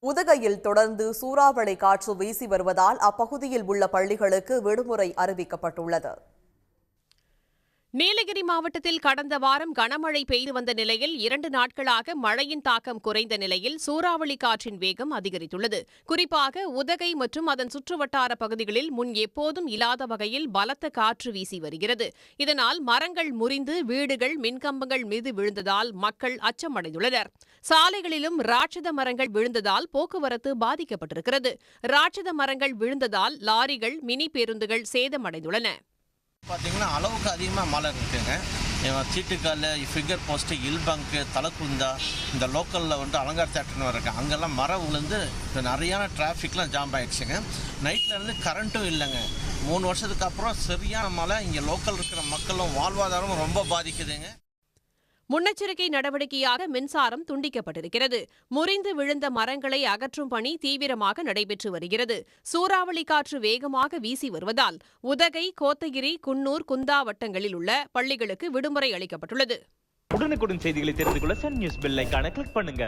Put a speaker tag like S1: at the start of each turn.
S1: உதகையில் தொடர்ந்து சூறாவளி காற்று வீசி வருவதால் அப்பகுதியில் உள்ள பள்ளிகளுக்கு விடுமுறை அறிவிக்கப்பட்டுள்ளது.
S2: நீலகிரி மாவட்டத்தில் கடந்த வாரம் கனமழை பெய்து வந்த நிலையில் 2 நாட்களாக மழையின் தாக்கம் குறைந்த நிலையில் சூறாவளி காற்றின் வேகம் அதிகரித்துள்ளது. குறிப்பாக உதகை மற்றும் அதன் சுற்றுவட்டார பகுதிகளில் முன் எப்போதும் இல்லாத வகையில் பலத்த காற்று வீசி வருகிறது. இதனால் மரங்கள் முறிந்து வீடுகள், மின்கம்பங்கள் மீது விழுந்ததால் மக்கள் அச்சமடைந்துள்ளனர். சாலைகளிலும் ராட்சத மரங்கள் விழுந்ததால் போக்குவரத்து பாதிக்கப்பட்டிருக்கிறது. ராட்சத மரங்கள் விழுந்ததால் லாரிகள், மினி பேருந்துகள் சேதமடைந்துள்ளன.
S3: பார்த்தீங்கன்னா அளவுக்கு அதிகமாக மழை இருக்குங்க. சீட்டுக்கால், ஃபிகர் போஸ்ட்டு, இல்பங்கு, தலக்குந்தா, இந்த லோக்கலில் அலங்கார் தேட்டர்னு இருக்கு. அங்கெல்லாம் மரம் விழுந்து இப்போ நிறையான டிராஃபிக்லாம் ஜாம் ஆகிடுச்சுங்க. நைட்லேருந்து கரண்ட்டும் இல்லைங்க. 3 வருஷத்துக்கு அப்புறம் சரியான மழை. இங்கே லோக்கல் இருக்கிற மக்களும் வாழ்வாதாரமும் ரொம்ப பாதிக்குதுங்க.
S2: முன்னெச்சரிக்கை நடவடிக்கையாக மின்சாரம் துண்டிக்கப்பட்டிருக்கிறது. முறிந்து விழுந்த மரங்களை அகற்றும் பணி தீவிரமாக நடைபெற்று வருகிறது. சூறாவளி காற்று வேகமாக வீசி வருவதால் உதகை, கோத்தகிரி, குன்னூர், குந்தா வட்டங்களில் உள்ள பள்ளிகளுக்கு விடுமுறை அளிக்கப்பட்டுள்ளது.
S4: உடனுக்குடன் செய்திகளை தெரிந்து கொள்ள சன் நியூஸ் பெல் ஐகானை கிளிக் பண்ணுங்க.